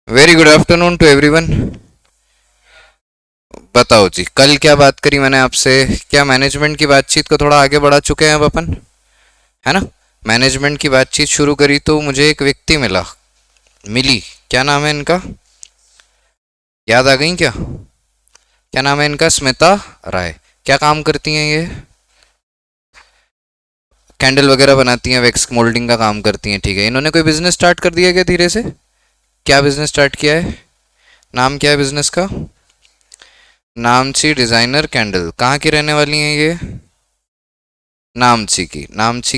Very good afternoon to everyone. बताओ जी, कल क्या बात करी मैंने आपसे? क्या मैनेजमेंट की बातचीत को थोड़ा आगे बढ़ा चुके हैं अब अपन, है ना? मैनेजमेंट की बातचीत शुरू करी तो मुझे एक व्यक्ति मिली। क्या नाम है इनका? याद आ गई क्या? क्या नाम है इनका? स्मिता राय। क्या काम करती हैं ये? कैंडल वगैरह बनाती हैं, वैक्स मोल्डिंग का काम करती हैं। ठीक है, इन्होंने कोई बिजनेस स्टार्ट कर दिया क्या धीरे से? क्या बिजनेस स्टार्ट किया है? नाम क्या है बिजनेस का? नामची डिजाइनर कैंडल। कहाँ की रहने वाली हैं ये? नामची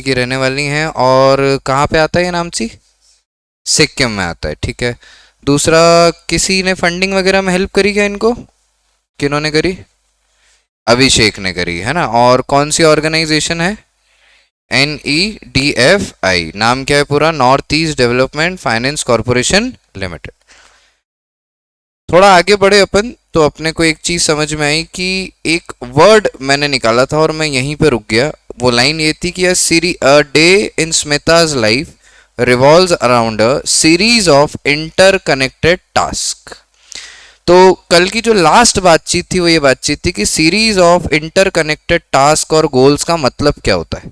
की रहने वाली हैं। और कहाँ पे आता है ये नामची? सिक्किम में आता है। ठीक है। दूसरा, किसी ने फंडिंग वगैरह में हेल्प करी क्या इनको? किन्होंने करी? अभिषेक ने करी, है ना? और कौन सी ऑर्गेनाइजेशन है? NEDFI। नाम क्या है पूरा? North east development finance corporation limited. थोड़ा आगे बढ़े अपन तो अपने को एक चीज समझ में आई कि एक वर्ड मैंने निकाला था और मैं यहीं पे रुक गया। वो लाइन ये थी कि a day in Smita's life revolves around a series of interconnected task. तो कल की जो लास्ट बातचीत थी वो ये बातचीत थी कि सीरीज ऑफ इंटरकनेक्टेड टास्क और गोल्स का मतलब क्या होता है।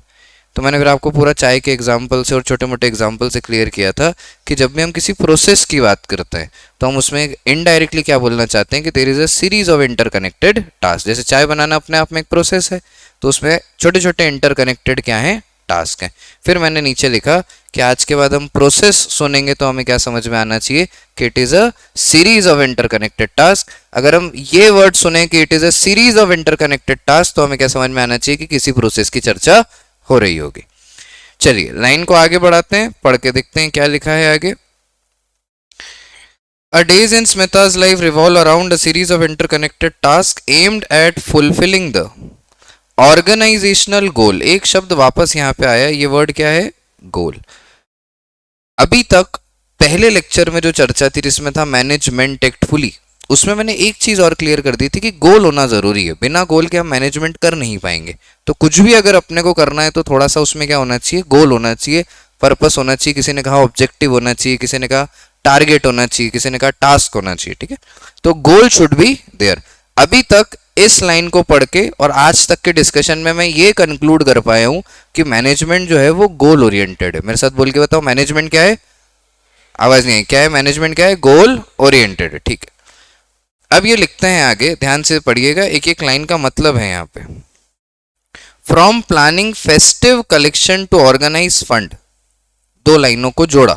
तो मैंने फिर आपको पूरा चाय के एग्जाम्पल से और छोटे मोटे एग्जाम्पल से क्लियर किया था कि जब भी हम किसी प्रोसेस की बात करते हैं तो हम उसमें इनडायरेक्टली क्या बोलना चाहते हैं कि there is a series of interconnected task. जैसे चाय बनाना अपने आप में एक प्रोसेस है, तो उसमें छोटे छोटे इंटरकनेक्टेड क्या है? टास्क हैं। फिर मैंने नीचे लिखा कि आज के बाद हम प्रोसेस सुनेंगे तो हमें क्या समझ में आना चाहिए कि it is a series of interconnected task. अगर हम ये वर्ड सुने कि it is a series of interconnected task तो हमें क्या समझ में आना चाहिए कि किसी प्रोसेस की चर्चा हो रही होगी। चलिए लाइन को आगे बढ़ाते हैं, पढ़ के देखते हैं क्या लिखा है आगे। A days in Smita's life revolve around a series of interconnected tasks aimed at fulfilling the organizational goal। एक शब्द वापस यहां पे आया, ये वर्ड क्या है? गोल। अभी तक पहले लेक्चर में जो चर्चा थी जिसमें था मैनेजमेंट टेक्टफुली, उसमें मैंने एक चीज और क्लियर कर दी थी कि गोल होना जरूरी है। बिना गोल के हम मैनेजमेंट कर नहीं पाएंगे। तो कुछ भी अगर अपने को करना है तो थोड़ा सा उसमें क्या होना चाहिए? गोल होना चाहिए, पर्पस होना चाहिए। किसी ने कहा ऑब्जेक्टिव होना चाहिए, किसी ने कहा टारगेट होना चाहिए, किसी ने कहा टास्क होना चाहिए। ठीक है, तो गोल शुड बी देयर। अभी तक इस लाइन को पढ़ के और आज तक के डिस्कशन में मैं ये कंक्लूड कर पाया हूं कि मैनेजमेंट जो है वो गोल ओरिएंटेड है। मेरे साथ बोल के बताओ, मैनेजमेंट क्या है? आवाज नहीं है। क्या है मैनेजमेंट? क्या है? गोल ओरिएंटेड है। ठीक है, अब ये लिखते हैं आगे, ध्यान से पढ़िएगा। एक एक लाइन का मतलब है यहाँ पे। From planning festive collection to organize fund. दो लाइनों को जोड़ा।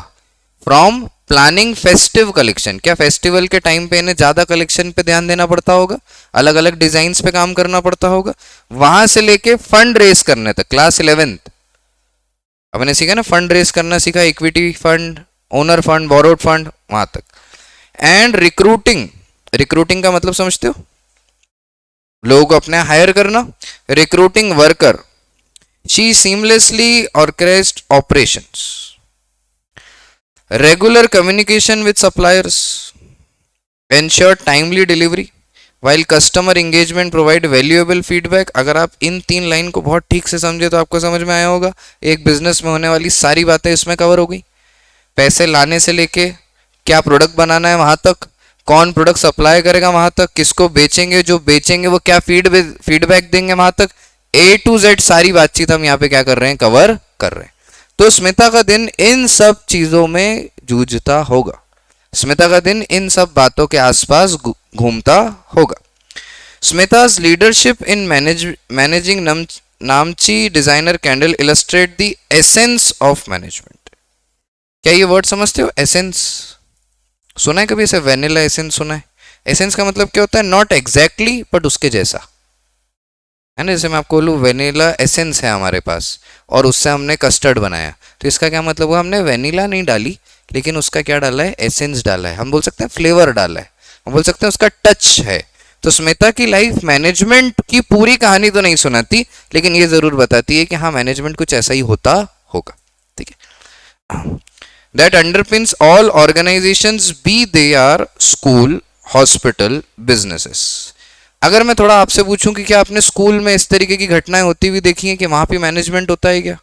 फ्रॉम प्लानिंग फेस्टिव कलेक्शन, क्या फेस्टिवल के टाइम पे इन्हें ज्यादा कलेक्शन पे ध्यान देना पड़ता होगा, अलग अलग डिजाइन पे काम करना पड़ता होगा। वहां से लेके फंड रेस करने तक, क्लास 11th अपने सीखा ना, फंड रेस करना सीखा, equity fund, owner fund, borrowed fund, वहां तक। एंड रिक्रूटिंग, रिक्रूटिंग का मतलब समझते हो? लोगों को अपने हायर करना। Recruiting worker, she seamlessly orchestrate operations. Regular communication with suppliers, ensure timely delivery while customer engagement, provide valuable feedback. अगर आप इन तीन लाइन को बहुत ठीक से समझे तो आपको समझ में आया होगा एक बिजनेस में होने वाली सारी बातें इसमें कवर हो गई। पैसे लाने से लेके क्या प्रोडक्ट बनाना है वहां तक, कौन प्रोडक्ट सप्लाई करेगा वहां तक, किसको बेचेंगे, जो बेचेंगे वो क्या फीडबैक देंगे वहां तक, A to Z सारी बातचीत हम यहाँ पे क्या कर रहे हैं? कवर कर रहे हैं। तो स्मिता का दिन इन सब चीजों में जूझता होगा। स्मिता का दिन इन सब बातों के आसपास घूमता होगा। Smita's leadership in managing Namchi designer candle illustrate the essence of management. क्या ये वर्ड समझते हो? एसेंस सुना है कभी? ऐसे वेनिला एसेंस सुना है? एसेंस का मतलब क्या होता है? नॉट एग्जैक्टली बट उसके जैसा, है ना? जैसे मैं आपको बोलूँ वेनिला एसेंस है हमारे पास और उससे हमने कस्टर्ड बनाया, तो इसका क्या मतलब हुआ? हमने वेनिला नहीं डाली लेकिन उसका क्या डाला है? एसेंस डाला है। हम बोल सकते हैं फ्लेवर डाला है, हम बोल सकते हैं उसका टच है। तो स्मिता की लाइफ मैनेजमेंट की पूरी कहानी तो नहीं सुनाती लेकिन ये जरूर बताती है कि हाँ मैनेजमेंट कुछ ऐसा ही होता होगा। ठीक है, that underpins all organizations, be they are school, hospital, businesses। अगर मैं थोड़ा आपसे पूछूं कि क्या आपने स्कूल में इस तरीके की घटनाएं होती हुई देखी हैं कि वहां भी मैनेजमेंट होता है क्या?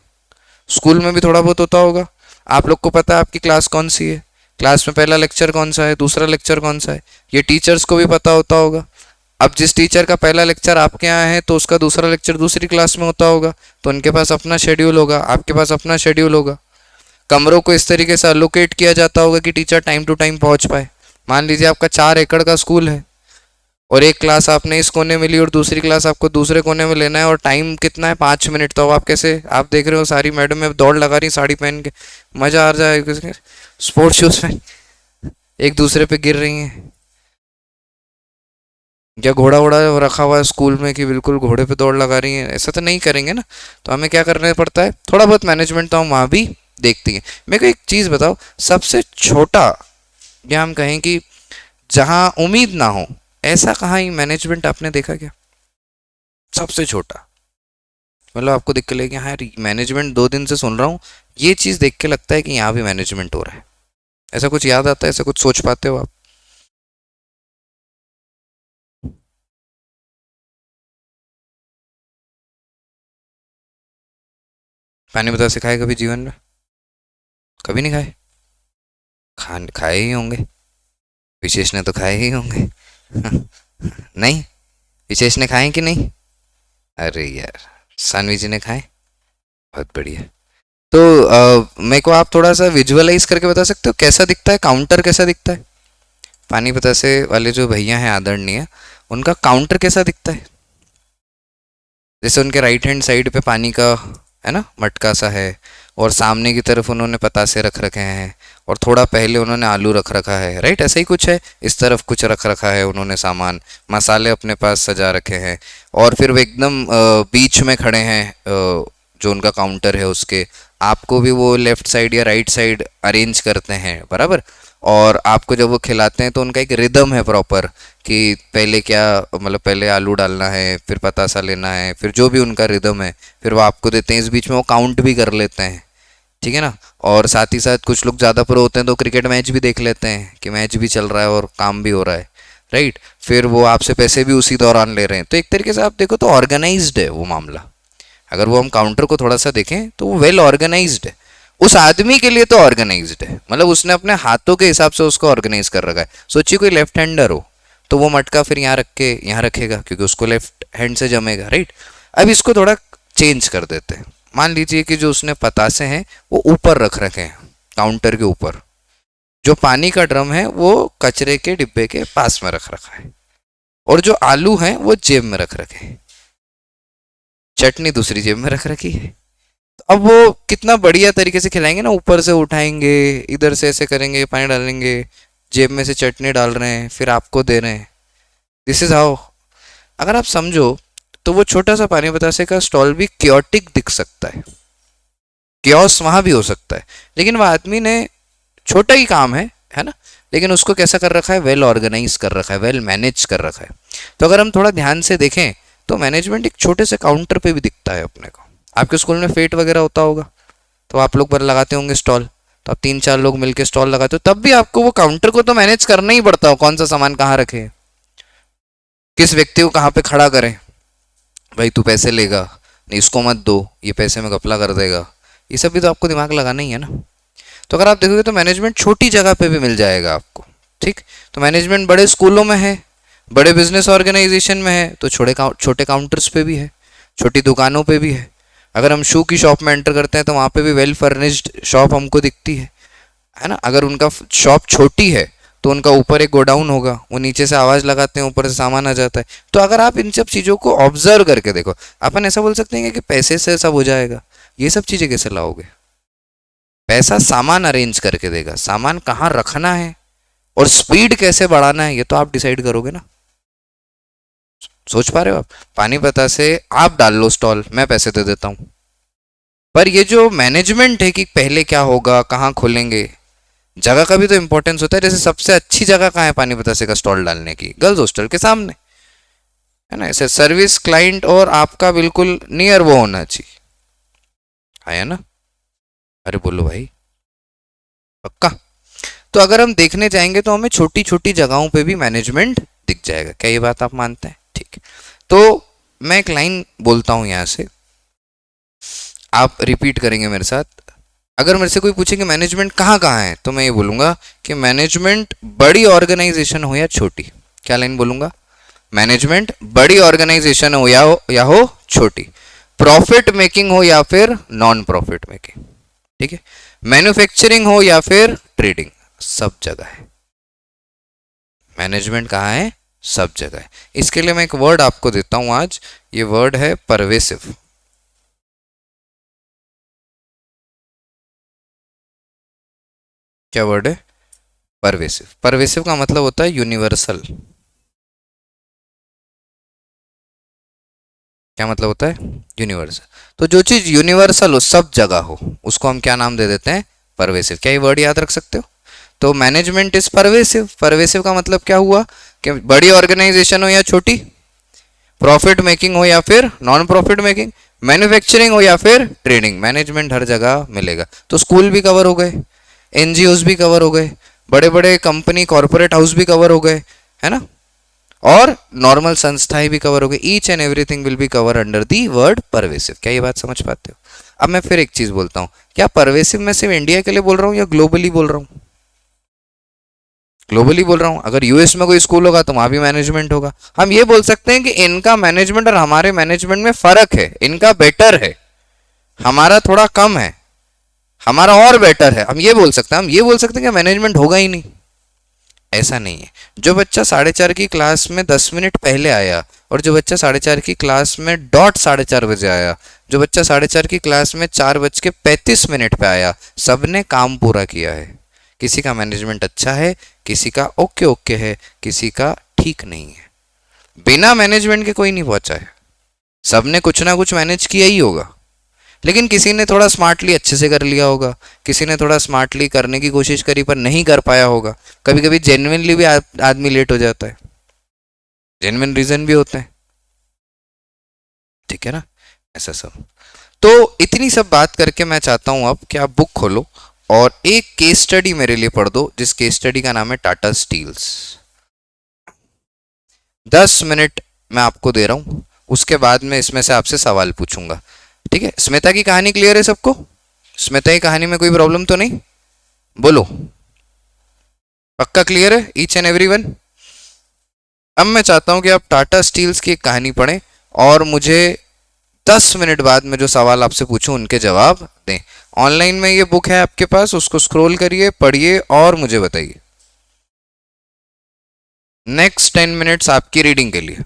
स्कूल में भी थोड़ा बहुत होता होगा। आप लोग को पता है आपकी क्लास कौन सी है? क्लास में पहला लेक्चर कौन सा है, दूसरा लेक्चर कौन सा है, ये टीचर्स को भी पता होता होगा। अब जिस टीचर का पहला लेक्चर आपके यहाँ है तो उसका दूसरा लेक्चर दूसरी क्लास में होता होगा, तो उनके पास अपना शेड्यूल होगा, आपके पास अपना शेड्यूल होगा। कमरों को इस तरीके से अलोकेट किया जाता होगा कि टीचर टाइम टू टाइम पहुंच पाए। मान लीजिए आपका 4 एकड़ का स्कूल है और एक क्लास आपने इस कोने में ली और दूसरी क्लास आपको दूसरे कोने में लेना है, और टाइम कितना है, 5 मिनट। तो अब आप कैसे, आप देख रहे हो सारी मैडम में दौड़ लगा रही साड़ी पहन के, मजा आ जाए, स्पोर्ट्स शूज पहन एक दूसरे पे गिर रही हैं, या घोड़ा वोड़ा रखा हुआ है स्कूल में कि बिल्कुल घोड़े पे दौड़ लगा रही हैं, ऐसा तो नहीं करेंगे ना। तो हमें क्या करना पड़ता है, थोड़ा बहुत मैनेजमेंट तो हम वहाँ भी देखती हैं। मेरे को एक चीज़ बताओ, सबसे छोटा, या हम कहें कि जहाँ उम्मीद ना हो, ऐसा कहाँ ही मैनेजमेंट आपने देखा क्या? सबसे छोटा, मतलब आपको दिख के लगे हाँ यार मैनेजमेंट, 2 दिन से सुन रहा हूँ, ये चीज़ देख के लगता है कि यहाँ भी मैनेजमेंट हो रहा है। ऐसा कुछ याद आता है, ऐसा कुछ सोच पाते हो आप? पानी बता से खाए कभी जीवन में? कभी नहीं खाए? खाए ही होंगे, विशेष ने तो खाए ही होंगे। नहीं, विशेष ने खाए कि नहीं? अरे यार, सानवी जी ने खाए, बहुत बढ़िया। तो मेरे को आप थोड़ा सा विजुअलाइज करके बता सकते हो कैसा दिखता है काउंटर, कैसा दिखता है? पानी बतासे वाले जो भैया हैं आदरणीय, उनका काउंटर कैसा दिखता है? जैसे उनके राइट हैंड साइड पे पानी का है ना मटका सा है, और सामने की तरफ उन्होंने पतासे रख रखे हैं, और थोड़ा पहले उन्होंने आलू रख रखा है, राइट? ऐसा ही कुछ है, इस तरफ कुछ रख रखा है उन्होंने सामान, मसाले अपने पास सजा रखे हैं, और फिर वो एकदम बीच में खड़े हैं, जो उनका काउंटर है उसके, आपको भी वो लेफ्ट साइड या राइट साइड अरेंज करते हैं बराबर। और आपको जब वो खिलाते हैं तो उनका एक रिदम है प्रॉपर, कि पहले क्या, मतलब पहले आलू डालना है, फिर पतासा लेना है, फिर जो भी उनका रिदम है, फिर वो आपको देते हैं। इस बीच में वो काउंट भी कर लेते हैं, ठीक है ना। और साथ ही साथ कुछ लोग ज़्यादा प्रो होते हैं तो क्रिकेट मैच भी देख लेते हैं कि मैच भी चल रहा है और काम भी हो रहा है, राइट। फिर वो आपसे पैसे भी उसी दौरान ले रहे हैं, तो एक तरीके से आप देखो तो ऑर्गेनाइज्ड है वो मामला। अगर वो हम काउंटर को थोड़ा सा देखें तो वो वेल ऑर्गेनाइज्ड है, उस आदमी के लिए तो ऑर्गेनाइज्ड है, मतलब उसने अपने हाथों के हिसाब से उसको ऑर्गेनाइज कर रखा है। सोचिए कोई लेफ्ट हैंडर हो तो वो मटका फिर यहाँ रख के यहाँ रखेगा क्योंकि उसको लेफ्ट हैंड से जमेगा, राइट। अब इसको थोड़ा चेंज कर देते हैं। मान लीजिए कि जो उसने पतासे हैं वो ऊपर रख रखे हैं काउंटर के ऊपर, जो पानी का ड्रम है वो कचरे के डिब्बे के पास में रख रखा है, और जो आलू हैं वो जेब में रख रखे हैं, चटनी दूसरी जेब में रख रखी है। अब वो कितना बढ़िया तरीके से खिलाएंगे ना, ऊपर से उठाएंगे, इधर से ऐसे करेंगे, पानी डालेंगे, जेब में से चटनी डाल रहे हैं, फिर आपको दे रहे हैं। This is how. अगर आप समझो तो वो छोटा सा पानी बतासे का स्टॉल भी क्योटिक दिख सकता है, क्योस वहां भी हो सकता है, लेकिन वह आदमी ने, छोटा ही काम है ना, लेकिन उसको कैसा कर रखा है, वेल ऑर्गेनाइज कर रखा है, वेल मैनेज कर रखा है। तो अगर हम थोड़ा ध्यान से देखें तो मैनेजमेंट एक छोटे से काउंटर पे भी दिखता है अपने को। आपके स्कूल में फेट वगैरह होता होगा तो आप लोग पर लगाते होंगे स्टॉल, तो आप 3-4 लोग मिलकर स्टॉल लगाते हो, तब भी आपको वो काउंटर को तो मैनेज करना ही पड़ता हो, कौन सा सामान कहाँ रखे, किस व्यक्ति को कहाँ पे खड़ा करें। भाई तू पैसे लेगा, नहीं इसको मत दो, ये पैसे में घपला कर देगा, ये सब भी तो आपको दिमाग लगाना ही है ना। तो अगर आप देखोगे तो मैनेजमेंट छोटी जगह पे भी मिल जाएगा आपको, ठीक। तो मैनेजमेंट बड़े स्कूलों में है, बड़े बिजनेस ऑर्गेनाइजेशन में है, तो छोटे काउंटर्स पे भी है, छोटी दुकानों पे भी है। अगर हम शू की शॉप में एंटर करते हैं तो वहाँ पे भी वेल फर्निश्ड शॉप हमको दिखती है ना। अगर उनका शॉप छोटी है तो उनका ऊपर एक गोडाउन होगा, वो नीचे से आवाज़ लगाते हैं, ऊपर से सामान आ जाता है। तो अगर आप इन सब चीज़ों को ऑब्जर्व करके देखो, अपन ऐसा बोल सकते हैं कि पैसे से सब हो जाएगा, ये सब चीज़ें कैसे लाओगे? पैसा सामान अरेंज करके देगा, सामान कहाँ रखना है और स्पीड कैसे बढ़ाना है ये तो आप डिसाइड करोगे ना। सोच पा रहे हो आप? पानी पता से आप डाल लो स्टॉल, मैं पैसे दे देता हूँ, पर ये जो मैनेजमेंट है कि पहले क्या होगा, कहाँ खोलेंगे, जगह का भी तो इंपॉर्टेंस होता है। जैसे सबसे अच्छी जगह कहाँ है पानी बतासे का स्टॉल डालने की? गर्ल्स हॉस्टल के सामने, है ना। ऐसे सर्विस क्लाइंट और आपका बिल्कुल नियर वो होना चाहिए, है ना। अरे बोलो भाई, पक्का। तो अगर हम देखने जाएंगे तो हमें छोटी छोटी जगहों पे भी मैनेजमेंट दिख जाएगा, क्या ये बात आप मानते हैं? ठीक। तो मैं एक लाइन बोलता हूं यहां से, आप रिपीट करेंगे मेरे साथ। अगर मेरे से कोई पूछे कि मैनेजमेंट कहाँ कहाँ है, तो मैं ये बोलूंगा कि मैनेजमेंट बड़ी ऑर्गेनाइजेशन हो या छोटी, क्या लाइन बोलूंगा, मैनेजमेंट बड़ी ऑर्गेनाइजेशन हो या हो छोटी, प्रॉफिट मेकिंग हो या फिर नॉन प्रॉफिट मेकिंग, ठीक है, मैन्युफैक्चरिंग हो या फिर ट्रेडिंग, सब जगह है मैनेजमेंट। कहाँ है, सब जगह है। इसके लिए मैं एक वर्ड आपको देता हूं आज, ये वर्ड है परवेसिव। क्या वर्ड है, परवेसिव। परवेसिव का मतलब होता है यूनिवर्सल। क्या मतलब होता है, यूनिवर्सल। तो जो चीज यूनिवर्सल हो, सब जगह हो, उसको हम क्या नाम दे देते हैं, परवेसिव। क्या ये वर्ड याद रख सकते हो। तो मैनेजमेंट इज परवेसिव। परवेसिव का मतलब क्या हुआ कि बड़ी ऑर्गेनाइजेशन हो या छोटी, प्रॉफिट मेकिंग हो या फिर नॉन प्रॉफिट मेकिंग, मैन्युफैक्चरिंग हो या फिर ट्रेडिंग, मैनेजमेंट हर जगह मिलेगा। तो स्कूल भी कवर हो गए, एनजीओज भी कवर हो गए, बड़े बड़े कंपनी कॉरपोरेट हाउस भी कवर हो गए, है ना, और नॉर्मल संस्थाएं भी कवर हो गई। Each and everything will be cover under the word pervasive. क्या ये बात समझ पाते हो। अब मैं फिर एक चीज बोलता हूँ, क्या परवेसिव मैं सिर्फ इंडिया के लिए बोल रहा हूँ या ग्लोबली बोल रहा हूँ, ग्लोबली बोल रहा हूँ। अगर यूएस में कोई स्कूल होगा तो वहां भी मैनेजमेंट होगा। हम ये बोल सकते हैं कि इनका मैनेजमेंट और हमारे मैनेजमेंट में फर्क है, इनका बेटर है, हमारा थोड़ा कम है, हमारा और बेटर है, हम ये बोल सकते हैं। हम ये बोल सकते हैं कि मैनेजमेंट होगा ही नहीं, ऐसा नहीं है। जो बच्चा 4:30 की क्लास में 10 मिनट पहले आया, और जो बच्चा 4:30 की क्लास में डॉट 4:30 बजे आया, जो बच्चा 4:30 की क्लास में 4:35 पे आया, सबने काम पूरा किया है। किसी का मैनेजमेंट अच्छा है, किसी का ओके ओके है, किसी का ठीक नहीं है। बिना मैनेजमेंट के कोई नहीं पहुंचा है, सबने कुछ ना कुछ मैनेज किया ही होगा। लेकिन किसी ने थोड़ा स्मार्टली अच्छे से कर लिया होगा, किसी ने थोड़ा स्मार्टली करने की कोशिश करी पर नहीं कर पाया होगा। कभी कभी जेन्युइनली भी आदमी लेट हो जाता है, जेन्युइन रीजन भी होते हैं, ठीक है ना, ऐसा सब। तो इतनी सब बात करके मैं चाहता हूं अब कि आप बुक खोलो और एक केस स्टडी मेरे लिए पढ़ दो, जिस केस स्टडी का नाम है टाटा स्टील्स। 10 मिनट मैं आपको दे रहा हूं, उसके बाद में इसमें से आपसे सवाल पूछूंगा, ठीक है। स्मिता की कहानी क्लियर है सबको, स्मिता की कहानी में कोई प्रॉब्लम तो नहीं, बोलो, पक्का क्लियर है ईच एंड एवरी वन। अब मैं चाहता हूं कि आप टाटा स्टील्स की एक कहानी पढ़ें और मुझे 10 मिनट बाद में जो सवाल आपसे पूछूं उनके जवाब दें। ऑनलाइन में ये बुक है आपके पास, उसको स्क्रॉल करिए, पढ़िए और मुझे बताइए। नेक्स्ट 10 मिनट्स आपकी रीडिंग के लिए।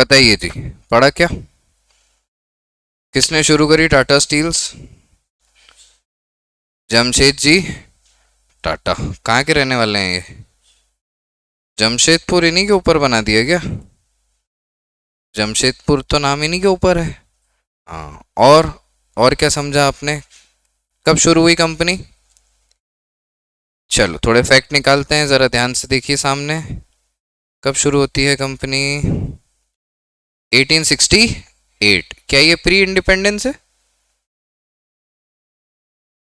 बताइए जी, पढ़ा क्या? किसने शुरू करी टाटा स्टील्स? जमशेद जी टाटा। कहाँ के रहने वाले हैं ये? जमशेदपुर इन्हीं के ऊपर बना दिया क्या? जमशेदपुर तो नाम इन्हीं के ऊपर है। हाँ, और क्या समझा आपने? कब शुरू हुई कंपनी? चलो थोड़े फैक्ट निकालते हैं, ज़रा ध्यान से देखिए सामने। कब शुरू होती है कंपनी? 1868। क्या ये प्री इंडिपेंडेंस है?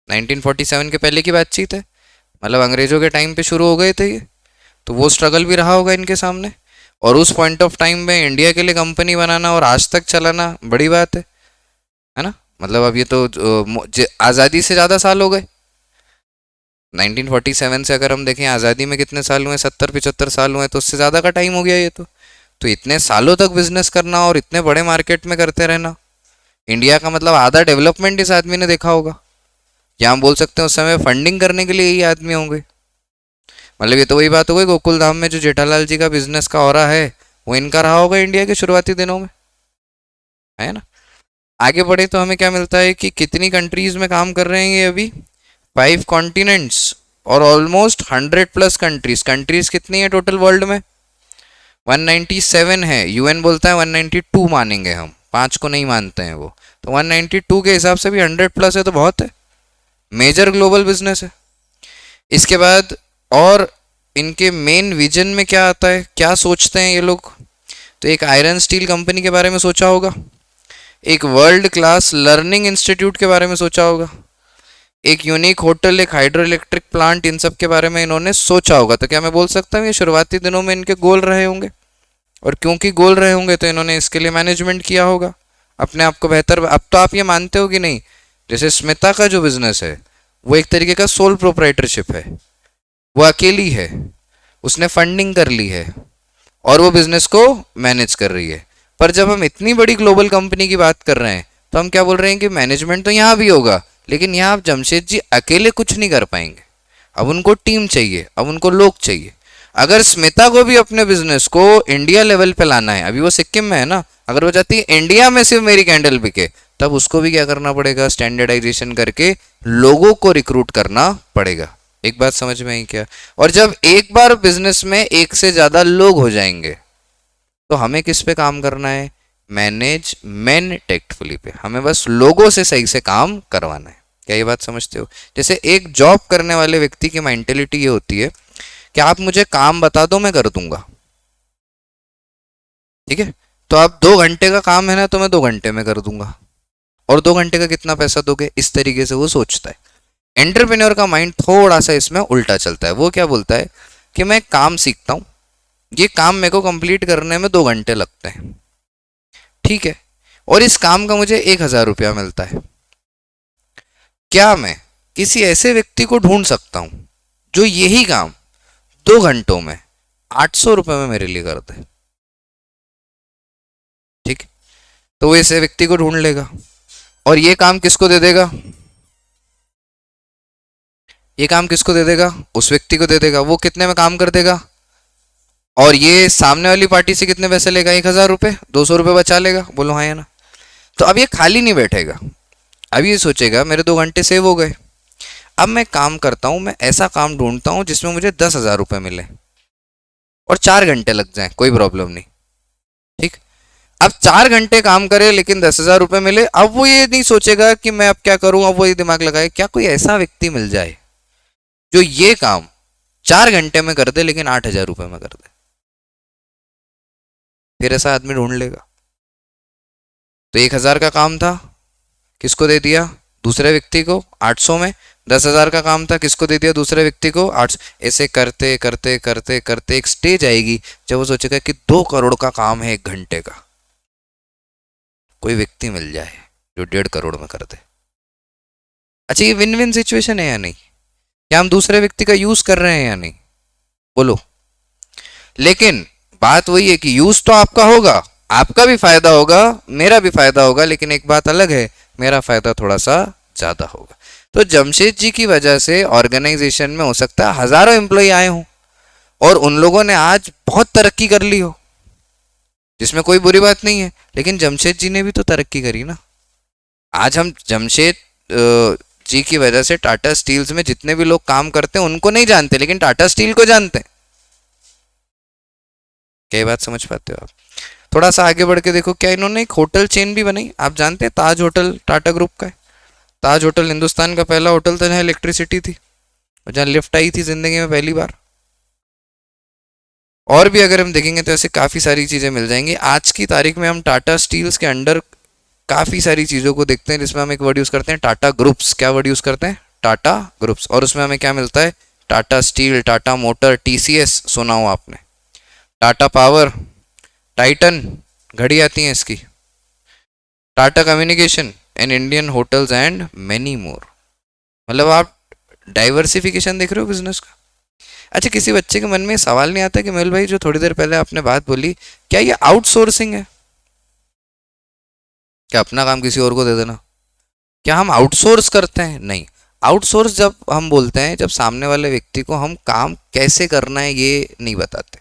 1947 के पहले की बातचीत है, मतलब अंग्रेजों के टाइम पे शुरू हो गए थे ये। तो वो स्ट्रगल भी रहा होगा इनके सामने, और उस पॉइंट ऑफ टाइम में इंडिया के लिए कंपनी बनाना और आज तक चलाना बड़ी बात है ना? मतलब अब ये तो आज़ादी से ज़्यादा साल हो गए। 1947 से अगर हम देखें आज़ादी में कितने साल हुए, 70-75 साल हुए, तो उससे ज़्यादा का टाइम हो गया ये तो इतने सालों तक बिजनेस करना और इतने बड़े मार्केट में करते रहना, इंडिया का मतलब आधा डेवलपमेंट इस आदमी ने देखा होगा। या हम बोल सकते हैं उस समय फंडिंग करने के लिए यही आदमी होंगे। मतलब ये तो वही बात हो गई, गोकुल धाम में जो जेठालाल जी का बिजनेस का ऑरा है वो इनका रहा होगा इंडिया के शुरुआती दिनों में, है ना? आगे बढ़े तो हमें क्या मिलता है कि कितनी कंट्रीज में काम कर रहे हैं ये अभी? 5 कॉन्टिनेंट्स और ऑलमोस्ट 100+ कंट्रीज। कंट्रीज कितनी है टोटल वर्ल्ड में? 197 है। यूएन बोलता है 192 मानेंगे हम, 5 को नहीं मानते हैं वो। तो 192 के हिसाब से भी 100+ है तो बहुत है, मेजर ग्लोबल बिजनेस है। इसके बाद और इनके मेन विजन में क्या आता है, क्या सोचते हैं ये लोग? तो एक आयरन स्टील कंपनी के बारे में सोचा होगा, एक वर्ल्ड क्लास लर्निंग इंस्टीट्यूट के बारे में सोचा होगा, एक यूनिक होटल, एक हाइड्रो इलेक्ट्रिक प्लांट, इन सब के बारे में इन्होंने सोचा होगा। तो क्या मैं बोल सकता हूँ ये शुरुआती दिनों में इनके गोल रहे होंगे? और क्योंकि गोल रहे होंगे तो इन्होंने इसके लिए मैनेजमेंट किया होगा, अपने आप को बेहतर। अब तो आप ये मानते हो कि नहीं, जैसे स्मिता का जो बिजनेस है वो एक तरीके का सोल प्रोप्राइटरशिप है, वो अकेली है, उसने फंडिंग कर ली है और वो बिजनेस को मैनेज कर रही है। पर जब हम इतनी बड़ी ग्लोबल कंपनी की बात कर रहे हैं तो हम क्या बोल रहे हैं कि मैनेजमेंट तो यहाँ भी होगा, लेकिन यहाँ आप जमशेद जी अकेले कुछ नहीं कर पाएंगे। अब उनको टीम चाहिए, अब उनको लोग चाहिए। अगर स्मिता को भी अपने बिजनेस को इंडिया लेवल पे लाना है, अभी वो सिक्किम में है ना, अगर वो चाहती है इंडिया में सिर्फ मेरी कैंडल बिके, तब उसको भी क्या करना पड़ेगा? स्टैंडर्डाइजेशन करके लोगों को रिक्रूट करना पड़ेगा। एक बात समझ में आई क्या? और जब एक बार बिजनेस में एक से ज्यादा लोग हो जाएंगे तो हमें किस पे काम करना है? मैनेजमेंट टेक्टफुली पे। हमें बस लोगों से सही से काम करवाना है। क्या ये बात समझते हो? जैसे एक जॉब करने वाले व्यक्ति की मेंटेलिटी ये होती है कि आप मुझे काम बता दो, मैं कर दूंगा, ठीक है? तो आप 2 घंटे का काम है ना, तो मैं 2 घंटे में कर दूंगा, और 2 घंटे का कितना पैसा दोगे? इस तरीके से वो सोचता है। एंटरप्रेन्योर का माइंड थोड़ा सा इसमें उल्टा चलता है। वो क्या बोलता है कि मैं काम सीखता हूँ, ये काम मेरे को कंप्लीट करने में 2 घंटे लगते हैं, ठीक है, और इस काम का मुझे 1,000 रुपया मिलता है। क्या मैं किसी ऐसे व्यक्ति को ढूंढ सकता हूं जो यही काम 2 घंटों में 800 रुपये में मेरे लिए कर दे? ठीक, तो वो ऐसे व्यक्ति को ढूंढ लेगा और ये काम किसको दे देगा? ये काम किसको दे देगा? उस व्यक्ति को दे देगा। वो कितने में काम कर देगा? और ये सामने वाली पार्टी से कितने पैसे लेगा? 1,000 रुपये, 200 रुपये बचा लेगा। बोलो हाँ या ना? तो अब ये खाली नहीं बैठेगा, अब ये सोचेगा मेरे 2 घंटे सेव हो गए, अब मैं काम करता हूं, मैं ऐसा काम ढूंढता हूं जिसमें मुझे 10,000 रुपये मिले और 4 घंटे लग जाए, कोई प्रॉब्लम नहीं, ठीक। अब 4 घंटे काम करे लेकिन 10,000 रुपये मिले। अब वो ये नहीं सोचेगा कि मैं अब क्या करूं, अब वो ये दिमाग लगाए क्या कोई ऐसा व्यक्ति मिल जाए जो ये काम 4 घंटे में कर दे लेकिन 8,000 रुपये में कर दे। फिर ऐसा आदमी ढूंढ लेगा। तो 1,000 का काम था, किसको दे दिया? दूसरे व्यक्ति को 800 में। 10,000 का काम था, किसको दे दिया? दूसरे व्यक्ति को 800। ऐसे करते करते करते करते एक स्टेज आएगी जब वो सोचेगा कि 2 करोड़ का काम है 1 घंटे का, कोई व्यक्ति मिल जाए जो 1.5 करोड़ में कर दे। अच्छा, ये विन विन सिचुएशन है या नहीं? क्या हम दूसरे व्यक्ति का यूज कर रहे हैं या नहीं? बोलो। लेकिन बात वही है कि यूज तो आपका होगा, आपका भी फायदा होगा, मेरा भी फायदा होगा, लेकिन एक बात अलग है, मेरा फायदा थोड़ा सा ज्यादा होगा। तो जमशेद जी की वजह से ऑर्गेनाइजेशन में हो सकता है हजारों एम्प्लॉय आए हों और उन लोगों ने आज बहुत तरक्की कर ली हो, जिसमें कोई बुरी बात नहीं है, लेकिन जमशेद जी ने भी तो तरक्की करी ना। आज हम जमशेद जी की वजह से टाटा स्टील्स में जितने भी लोग काम करते हैं उनको नहीं जानते, लेकिन टाटा स्टील को जानते हैं। क्या ये बात समझ पाते हो आप? थोड़ा सा आगे बढ़ के देखो, क्या इन्होंने एक होटल चेन भी बनाई, आप जानते हैं ताज होटल टाटा ग्रुप का है। ताज होटल हिंदुस्तान का पहला होटल था जहाँ इलेक्ट्रिसिटी थी और जहाँ लिफ्ट आई थी जिंदगी में पहली बार। और भी अगर हम देखेंगे तो ऐसे काफ़ी सारी चीज़ें मिल जाएंगी। आज की तारीख में हम टाटा स्टील्स के अंडर काफ़ी सारी चीज़ों को देखते हैं, जिसमें हम एक वर्ड यूज़ करते हैं टाटा ग्रुप्स। क्या वर्ड यूज़ करते हैं? टाटा ग्रुप्स। और उसमें हमें क्या मिलता है? Tata steel, Tata motor, TCS सुना हो आपने, टाटा पावर, टाइटन घड़ी आती है इसकी, Tata communication and Indian hotels and many more. मतलब आप डाइवर्सिफिकेशन देख रहे हो बिजनेस का। अच्छा, किसी बच्चे के मन में सवाल नहीं आता कि मेहुल भाई जो थोड़ी देर पहले आपने बात बोली, क्या ये आउटसोर्सिंग है? क्या अपना काम किसी और को दे देना? क्या हम आउटसोर्स करते हैं? नहीं। आउटसोर्स जब हम बोलते हैं, जब सामने वाले व्यक्ति को हम काम कैसे करना है ये नहीं बताते।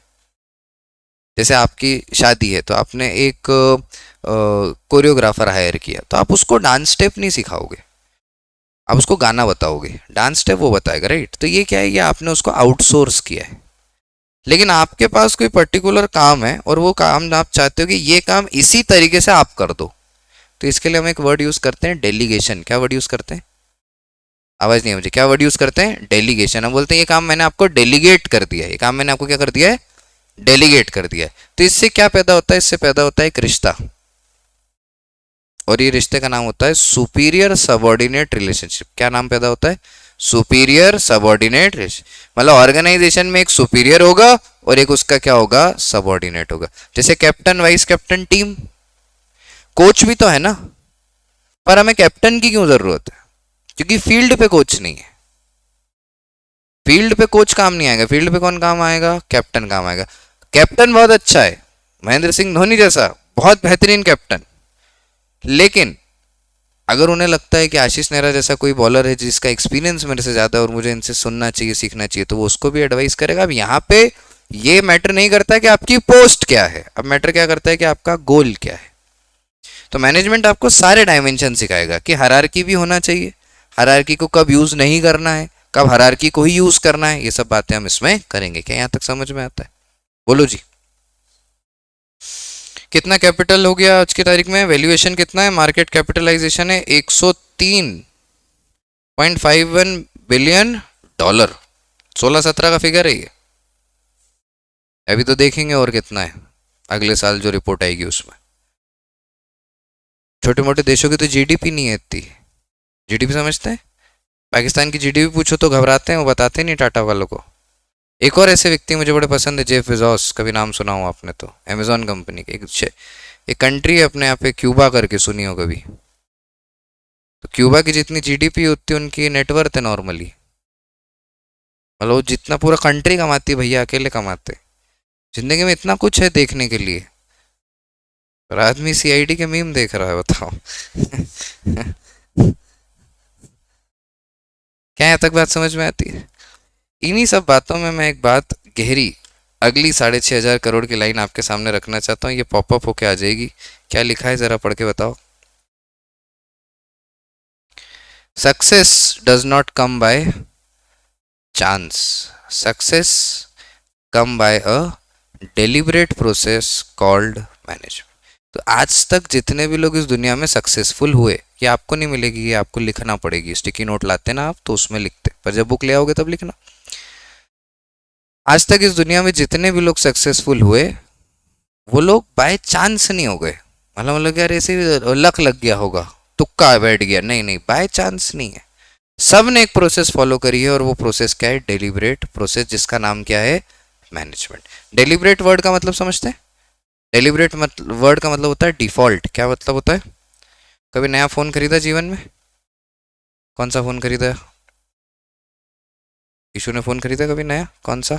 जैसे आपकी शादी है तो आपने एक कोरियोग्राफर हायर किया, तो आप उसको डांस स्टेप नहीं सिखाओगे, आप उसको गाना बताओगे, डांस स्टेप वो बताएगा, राइट? तो ये क्या है? ये आपने उसको आउटसोर्स किया है। लेकिन आपके पास कोई पर्टिकुलर काम है और वो काम आप चाहते हो कि ये काम इसी तरीके से आप कर दो, तो इसके लिए हम एक वर्ड यूज करते हैं डेलीगेशन। क्या वर्ड यूज करते हैं? आवाज नहीं है मुझे। क्या वर्ड यूज करते हैं? डेलीगेशन। हम बोलते हैं ये काम मैंने आपको डेलीगेट कर दिया है, ये काम मैंने आपको क्या कर दिया है? डेलीगेट कर दिया है। तो इससे क्या पैदा होता है? इससे पैदा होता है एक रिश्ता, और ये रिश्ते का नाम होता है सुपीरियर सबॉर्डिनेट रिलेशनशिप। क्या नाम पैदा होता है? Superior subordinate relationship. मतलब ऑर्गेनाइजेशन में एक सुपीरियर होगा और एक उसका क्या होगा? सबॉर्डिनेट होगा। जैसे captain, vice captain, team, coach भी तो है ना, पर हमें कैप्टन की क्यों जरूरत है? क्योंकि फील्ड पे कोच नहीं है। फील्ड पे कोच काम नहीं आएगा, फील्ड पे कौन काम आएगा? कैप्टन काम आएगा। कैप्टन बहुत अच्छा है, महेंद्र सिंह धोनी जैसा बहुत बेहतरीन कैप्टन, लेकिन अगर उन्हें लगता है कि आशीष नेहरा जैसा कोई बॉलर है जिसका एक्सपीरियंस मेरे से ज़्यादा है और मुझे इनसे सुनना चाहिए, सीखना चाहिए, तो वो उसको भी एडवाइस करेगा। अब यहाँ पे ये मैटर नहीं करता कि आपकी पोस्ट क्या है, अब मैटर क्या करता है कि आपका गोल क्या है। तो मैनेजमेंट आपको सारे डायमेंशन सिखाएगा कि हायरार्की भी होना चाहिए, हायरार्की को कब यूज़ नहीं करना है, कब हायरार्की को ही यूज़ करना है, ये सब बातें हम इसमें करेंगे। क्या यहाँ तक समझ में आता है? बोलो जी। कितना कैपिटल हो गया आज की तारीख में? वैल्यूएशन कितना है? मार्केट कैपिटलाइजेशन है 103.51 बिलियन डॉलर। 16-17 का फिगर है ये। अभी तो देखेंगे और कितना है अगले साल जो रिपोर्ट आएगी उसमें। छोटे मोटे देशों की तो जीडीपी नहीं है इतनी। जीडीपी समझते हैं? पाकिस्तान की जीडीपी पूछो तो घबराते हैं, वो बताते नहीं टाटा वालों को। एक और ऐसे व्यक्ति मुझे बड़े पसंद है, जेफ बेजोस, कभी नाम सुना हो आपने तो, अमेजॉन कंपनी के। एक कंट्री है अपने यहाँ पे, क्यूबा करके, सुनी हो कभी? तो क्यूबा की जितनी जीडीपी होती है उनकी नेटवर्थ है नॉर्मली, मतलब जितना पूरा कंट्री कमाती है भैया अकेले कमाते। जिंदगी में इतना कुछ है देखने के लिए, और आदमी सीआईडी के मीम देख रहा है, बताओ। क्या यहाँ तक बात समझ में आती है? इन्हीं सब बातों में मैं एक बात गहरी अगली 6,500 करोड़ की लाइन आपके सामने रखना चाहता हूँ। ये पॉपअप होके आ जाएगी। क्या लिखा है जरा पढ़ के बताओ। Success does not come by chance, success come by a deliberate process called management. तो आज तक जितने भी लोग इस दुनिया में सक्सेसफुल हुए, ये आपको नहीं मिलेगी, ये आपको लिखना पड़ेगी। स्टिकी नोट लाते ना आप, तो उसमें लिखते, पर जब बुक ले आओगे तब लिखना। आज तक इस दुनिया में जितने भी लोग सक्सेसफुल हुए, वो लोग बाय चांस नहीं हो गए। मतलब यार ऐसे लक लग गया होगा, तुक्का बैठ गया, नहीं नहीं, बाय चांस नहीं है। सब ने एक प्रोसेस फॉलो करी है, और वो प्रोसेस क्या है? डेलिबरेट प्रोसेस, जिसका नाम क्या है? मैनेजमेंट। डेलिबरेट वर्ड का मतलब समझते हैं? डेलिबरेट वर्ड का मतलब होता है डिफॉल्ट। क्या मतलब होता है? कभी नया फोन खरीदा जीवन में? कौन सा फोन खरीदा? ईशु ने फोन खरीदा कभी नया? कौन सा?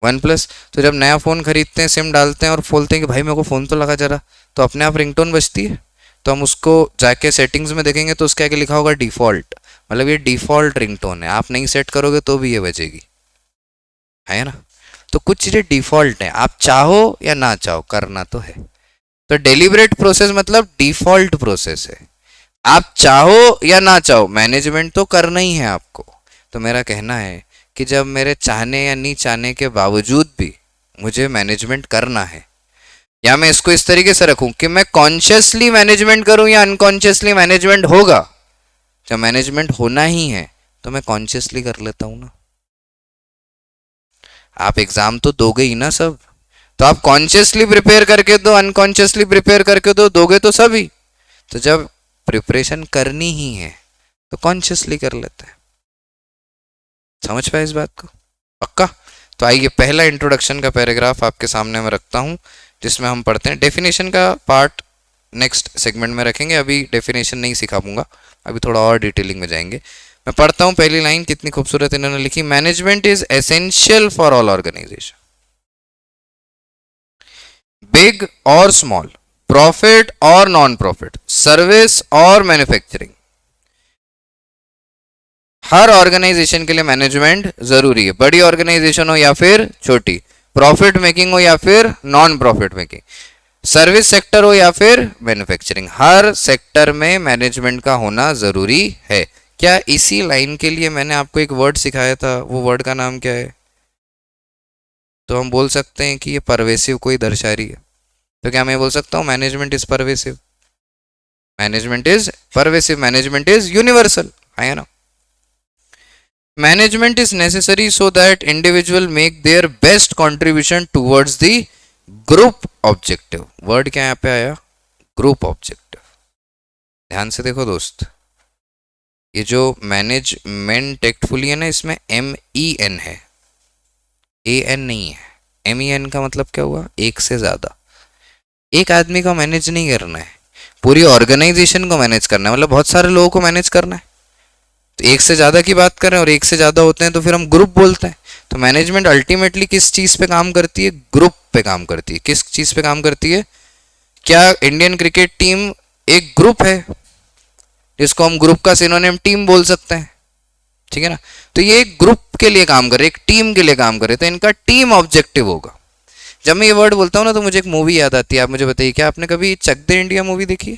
One plus. तो जब नया फ़ोन खरीदते हैं, सिम डालते हैं और बोलते हैं कि भाई मेरे को फ़ोन तो लगा जरा, तो अपने आप रिंगटोन बजती है। तो हम उसको जाके सेटिंग्स में देखेंगे तो उसके आगे लिखा होगा डिफ़ॉल्ट, मतलब ये डिफ़ॉल्ट रिंगटोन है, आप नहीं सेट करोगे तो भी ये बजेगी, है ना? तो कुछ चीजें डिफॉल्ट हैं, आप चाहो या ना चाहो करना तो है। तो डेलिबरेट प्रोसेस मतलब डिफॉल्ट प्रोसेस है, आप चाहो या ना चाहो मैनेजमेंट तो करना ही है आपको। तो मेरा कहना है कि जब मेरे चाहने या नहीं चाहने के बावजूद भी मुझे मैनेजमेंट करना है, या मैं इसको इस तरीके से रखूं कि मैं कॉन्शियसली मैनेजमेंट करूं या अनकॉन्शियसली मैनेजमेंट होगा, जब मैनेजमेंट होना ही है तो मैं कॉन्शियसली कर लेता हूं ना। आप एग्जाम तो दोगे ही ना सब, तो आप कॉन्शियसली प्रिपेयर करके दो, अनकॉन्शियसली प्रिपेयर करके दो, दोगे तो सभी। तो जब प्रिपरेशन करनी ही है तो कॉन्शियसली कर लेते हैं। समझ पाए इस बात को? पक्का? तो आइए पहला इंट्रोडक्शन का पैराग्राफ आपके सामने मैं रखता हूं, जिसमें हम पढ़ते हैं। डेफिनेशन का पार्ट नेक्स्ट सेगमेंट में रखेंगे, अभी डेफिनेशन नहीं सिखा दूंगा, अभी थोड़ा और डिटेलिंग में जाएंगे। मैं पढ़ता हूं पहली लाइन, कितनी खूबसूरत इन्होंने लिखी। Management is essential for all organization, big और स्मॉल, प्रॉफिट और नॉन प्रॉफिट, सर्विस और मैन्युफैक्चरिंग। हर ऑर्गेनाइजेशन के लिए मैनेजमेंट जरूरी है, बड़ी ऑर्गेनाइजेशन हो या फिर छोटी, प्रॉफिट मेकिंग हो या फिर non profit making, service sector हो या फिर मैन्युफैक्चरिंग, हर सेक्टर में मैनेजमेंट का होना जरूरी है। क्या इसी लाइन के लिए मैंने आपको एक वर्ड सिखाया था, वो वर्ड का नाम क्या है? तो हम बोल सकते हैं कि ये परवेसिव को ही दर्शा रही है। तो क्या मैं बोल सकता हूँ management is pervasive? Management is pervasive, management is universal, है ना? Management is necessary so that individual make their best contribution towards the group objective. Word क्या यहाँ पे आया? Group objective. ध्यान से देखो दोस्त, ये जो मैनेजमेंट टेक्टफुली है ना, इसमें MEN है, AN नहीं है। MEN का मतलब क्या हुआ? एक से ज्यादा। एक आदमी को मैनेज नहीं करना है, पूरी ऑर्गेनाइजेशन को मैनेज करना है, मतलब बहुत सारे लोगों को मैनेज करना है। तो एक से ज्यादा की बात करें और एक से ज्यादा होते हैं तो फिर हम ग्रुप बोलते हैं। तो मैनेजमेंट अल्टीमेटली किस चीज पे काम करती है? ग्रुप पे काम करती है। किस चीज पे काम करती है? क्या इंडियन क्रिकेट टीम एक ग्रुप है, जिसको हम ग्रुप का सिनोनिम टीम बोल सकते हैं, ठीक है ना? तो ये एक ग्रुप के लिए काम करे, एक टीम के लिए काम करे, तो इनका टीम ऑब्जेक्टिव होगा। जब मैं ये वर्ड बोलता हूँ ना तो मुझे एक मूवी याद आती है। आप मुझे बताइए, क्या आपने कभी चक दे इंडिया मूवी देखी है?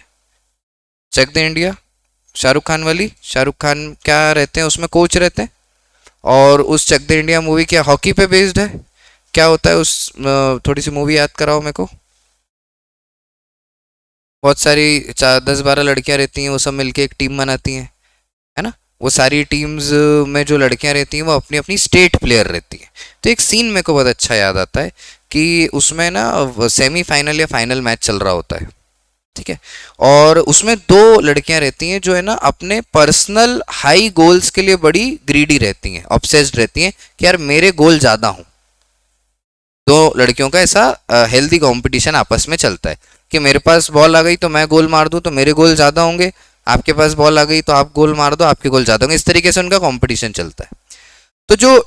चक दे इंडिया, शाहरुख खान वाली। शाहरुख खान क्या रहते हैं उसमें? कोच रहते हैं। और उस चक दे इंडिया मूवी क्या हॉकी पे बेस्ड है? क्या होता है उस, थोड़ी सी मूवी याद कराओ मेरे को। बहुत सारी 10-12 लड़कियां रहती हैं, वो सब मिलके एक टीम बनाती हैं, है ना? वो सारी टीम्स में जो लड़कियां रहती हैं वो अपनी अपनी स्टेट प्लेयर रहती हैं। तो एक सीन मेरे को बहुत अच्छा याद आता है कि उसमें ना सेमीफाइनल या फाइनल मैच चल रहा होता है, ठीक है? और उसमें दो लड़कियां रहती हैं जो है ना अपने पर्सनल हाई गोल्स के लिए बड़ी ग्रीडी रहती हैं, ऑब्सेस्ड रहती हैं कि यार मेरे गोल ज्यादा हों। दो लड़कियों का ऐसा हेल्दी कंपटीशन आपस में चलता है कि मेरे पास बॉल आ गई तो मैं गोल मार दूं तो मेरे गोल ज्यादा होंगे, आपके पास बॉल आ गई तो आप गोल मार दो, आपके गोल ज्यादा होंगे। इस तरीके से उनका कंपटीशन चलता है। तो जो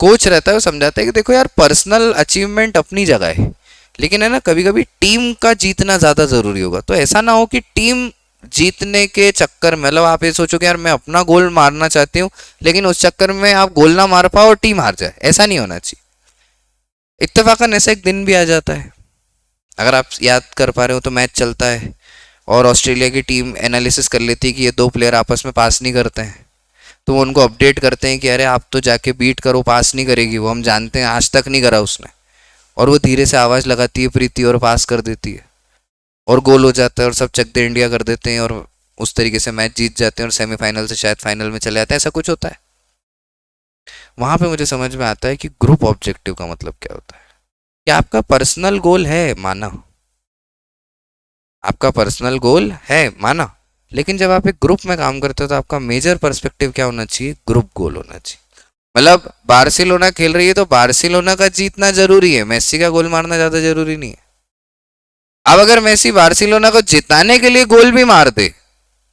कोच रहता है वो समझाता है कि देखो यार, पर्सनल अचीवमेंट अपनी जगह है, लेकिन है ना कभी कभी टीम का जीतना ज्यादा जरूरी होगा। तो ऐसा ना हो कि टीम जीतने के चक्कर में, मतलब आप ये सोचो कि यार मैं अपना गोल मारना चाहती हूँ, लेकिन उस चक्कर में आप गोल ना मार पाओ और टीम हार जाए, ऐसा नहीं होना चाहिए। इत्तेफाकन ऐसा एक दिन भी आ जाता है, अगर आप याद कर पा रहे हो तो मैच चलता है और ऑस्ट्रेलिया की टीम एनालिसिस कर लेती है कि ये दो प्लेयर आपस में पास नहीं करते हैं, तो वो उनको अपडेट करते हैं कि अरे आप तो जाके बीट करो, पास नहीं करेगी वो, हम जानते हैं आज तक नहीं करा उसने। और वो धीरे से आवाज़ लगाती है प्रीति और पास कर देती है और गोल हो जाता है और सब चक दे इंडिया कर देते हैं और उस तरीके से मैच जीत जाते हैं और सेमीफाइनल से शायद फाइनल में चले जाते हैं। ऐसा कुछ होता है। वहां पे मुझे समझ में आता है कि ग्रुप ऑब्जेक्टिव का मतलब क्या होता है। कि आपका पर्सनल गोल है माना, आपका पर्सनल गोल है माना, लेकिन जब आप एक ग्रुप में काम करते हो तो आपका मेजर पर्सपेक्टिव क्या होना चाहिए? ग्रुप गोल होना चाहिए। मतलब बार्सिलोना खेल रही है तो बार्सिलोना का जीतना जरूरी है, मेसी का गोल मारना ज्यादा जरूरी नहीं है। अब अगर मेसी बार्सिलोना को जिताने के लिए गोल भी मार दे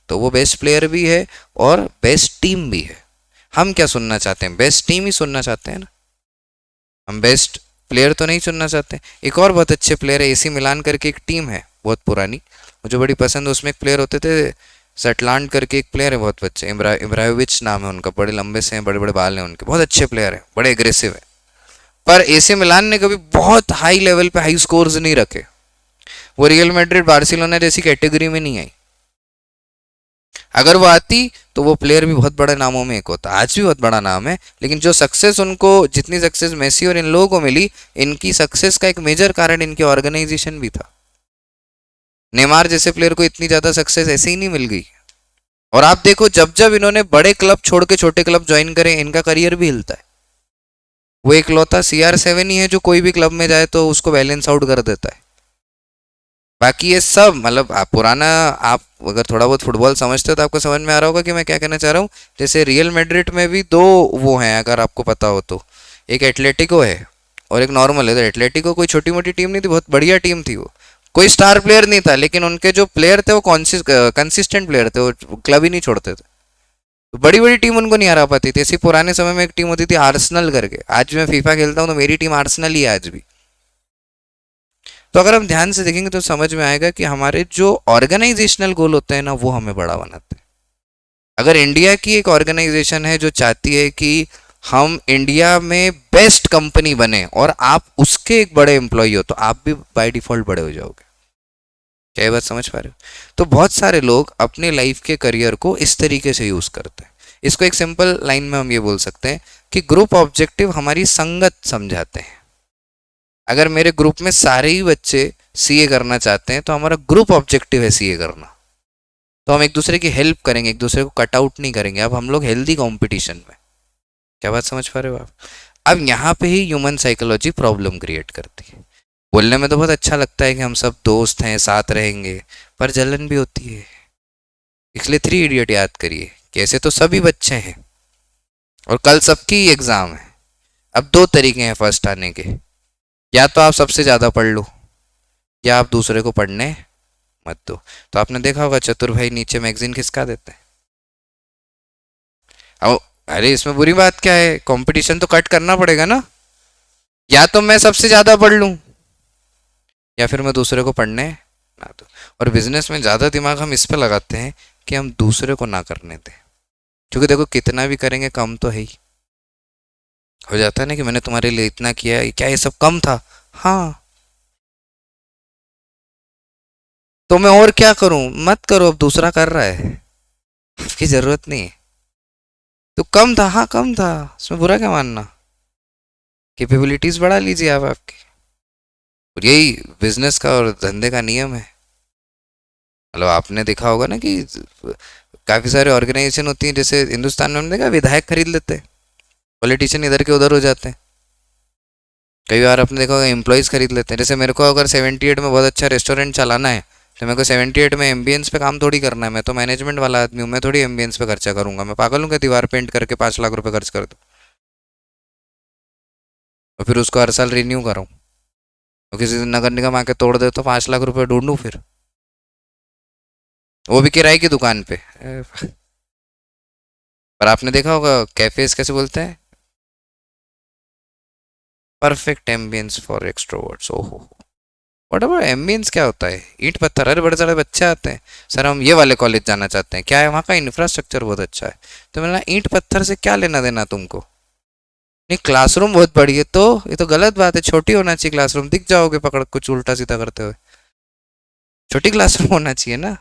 तो वो बेस्ट प्लेयर भी है और बेस्ट टीम भी है। हम क्या सुनना चाहते हैं? बेस्ट टीम ही सुनना चाहते हैं ना, हम बेस्ट प्लेयर तो नहीं चुनना चाहते। एक और बहुत अच्छे प्लेयर है, AC मिलान करके एक टीम है बहुत पुरानी, मुझे बड़ी पसंद है। उसमें एक प्लेयर होते थे सटलांड करके, एक प्लेयर है बहुत बच्चे, इब्राहिमोविच नाम है उनका, बड़े लंबे से हैं, बड़े बड़े बाल हैं उनके, बहुत अच्छे प्लेयर हैं, बड़े एग्रेसिव है। पर एसी मिलान ने कभी बहुत हाई लेवल पे हाई स्कोर्स नहीं रखे। वो रियल मैड्रिड बार्सिलोना जैसी कैटेगरी में नहीं आई। अगर वो आती तो वो प्लेयर भी बहुत बड़े नामों में एक होता। आज भी बहुत बड़ा नाम है, लेकिन जो सक्सेस उनको, जितनी सक्सेस मेसी और इन लोगों को मिली, इनकी सक्सेस का एक मेजर कारण इनकी ऑर्गेनाइजेशन भी था। नेमार जैसे प्लेयर को इतनी ज्यादा सक्सेस ऐसे ही नहीं मिल गई। और आप देखो, जब जब इन्होंने बड़े क्लब छोड़ के छोटे क्लब ज्वाइन करे, इनका करियर भी हिलता है। वो एक लौता CR7 ही है जो कोई भी क्लब में जाए तो उसको बैलेंस आउट कर देता है। बाकी ये सब मतलब आप पुराना, आप अगर थोड़ा बहुत फुटबॉल समझते हो तो आपको समझ में आ रहा होगा कि मैं क्या कहना चाह रहा हूँ। जैसे रियल मैड्रिड में भी दो वो हैं, अगर आपको पता हो तो। एक एटलेटिको है और एक नॉर्मल है। तो एटलेटिको कोई छोटी मोटी टीम नहीं थी, बहुत बढ़िया टीम थी। वो कोई स्टार प्लेयर नहीं था, लेकिन उनके जो प्लेयर थे वो कंसिस्टेंट प्लेयर थे, वो क्लब ही नहीं छोड़ते थे। तो बड़ी बड़ी टीम उनको नहीं हरा पाती थी। ऐसी पुराने समय में एक टीम होती थी आर्सेनल करके। आज भी मैं फीफा खेलता हूँ तो मेरी टीम आर्सेनल ही है आज भी। तो अगर हम ध्यान से देखेंगे तो समझ में आएगा कि हमारे जो ऑर्गेनाइजेशनल गोल होते हैं ना, वो हमें बड़ा बनाते हैं। अगर इंडिया की एक ऑर्गेनाइजेशन है जो चाहती है कि हम इंडिया में बेस्ट कंपनी बने और आप उसके एक बड़े एम्प्लॉय हो, तो आप भी बाय डिफॉल्ट बड़े हो जाओगे। क्या ये बात समझ पा रहे हो? तो बहुत सारे लोग अपने लाइफ के करियर को इस तरीके से यूज करते हैं। इसको एक सिंपल लाइन में हम ये बोल सकते हैं कि ग्रुप ऑब्जेक्टिव हमारी संगत समझाते हैं। अगर मेरे ग्रुप में सारे ही बच्चे सीए करना चाहते हैं तो हमारा ग्रुप ऑब्जेक्टिव है सीए करना, तो हम एक दूसरे की हेल्प करेंगे, एक दूसरे को कट आउट नहीं करेंगे। अब हम लोग हेल्दी कंपटीशन में। क्या बात समझ पा रहे हो आप? अब यहाँ पे ही ह्यूमन साइकोलॉजी प्रॉब्लम क्रिएट करती है। बोलने में तो बहुत अच्छा लगता है कि हम सब दोस्त हैं, साथ रहेंगे, पर जलन भी होती है। इसलिए 3 इडियट याद करिए कि ऐसे तो सभी बच्चे हैं और कल सबकी एग्जाम है। अब 2 तरीके हैं फर्स्ट आने के, या तो आप सबसे ज़्यादा पढ़ लो या आप दूसरे को पढ़ने मत दो। तो आपने देखा होगा चतुर भाई नीचे मैगजीन खिसका देते हैं। अब अरे इसमें बुरी बात क्या है? कंपटीशन तो कट करना पड़ेगा ना। या तो मैं सबसे ज़्यादा पढ़ लूँ या फिर मैं दूसरे को पढ़ने ना दूँ। और बिजनेस में ज़्यादा दिमाग हम इस पर लगाते हैं कि हम दूसरे को ना करने दें, क्योंकि देखो कितना भी करेंगे कम तो है ही। हो जाता है ना कि मैंने तुम्हारे लिए इतना किया, क्या ये सब कम था? हाँ, तो मैं और क्या करूं? मत करो, अब दूसरा कर रहा है, आपकी जरूरत नहीं है। तो कम था, हाँ कम था, इसमें बुरा क्या मानना? कैपेबिलिटीज बढ़ा लीजिए आप आपकी। और यही बिजनेस का और धंधे का नियम है। मतलब आपने देखा होगा ना कि काफी सारे ऑर्गेनाइजेशन होती हैं, जैसे हिंदुस्तान में हमने देखा विधायक खरीद लेते हैं, पॉलिटिशियन इधर के उधर हो जाते हैं। कई बार आपने देखा होगा एम्प्लॉयज़ खरीद लेते हैं। जैसे मेरे को अगर 78 में बहुत अच्छा रेस्टोरेंट चलाना है तो मेरे को 78 में एम्बियंस पे काम थोड़ी करना है। मैं तो मैनेजमेंट वाला आदमी हूँ, मैं थोड़ी एम्बियंस पे खर्चा करूंगा। मैं पागल हूँ क्या दीवार पेंट करके 5 लाख रुपए खर्च कर दूँ और फिर उसको हर साल रिन्यू करूँ? और किसी दिन नगर निगम आके तोड़ दे तो 5 लाख रुपए ढूंढूं फिर, वो भी किराए की दुकान पे। पर आपने देखा होगा कैफेज कैसे बोलते हैं, परफेक्ट एम्बियंस फॉर एक्सट्रोवर्ट्स। ओहो, वट एवर एम्बियंस क्या होता है? ईंट पत्थर। अरे बड़े सारे बच्चे आते हैं, सर हम ये वाले कॉलेज जाना चाहते हैं, क्या है वहाँ का इंफ्रास्ट्रक्चर बहुत अच्छा है। तो मैंने ईंट पत्थर से क्या लेना देना तुमको? नहीं, क्लासरूम बहुत बड़ी है तो ये तो गलत बात है, छोटी होना चाहिए क्लासरूम, दिख जाओगे पकड़ कुछ उल्टा सीधा करते हुए। छोटी क्लासरूम होना चाहिए ना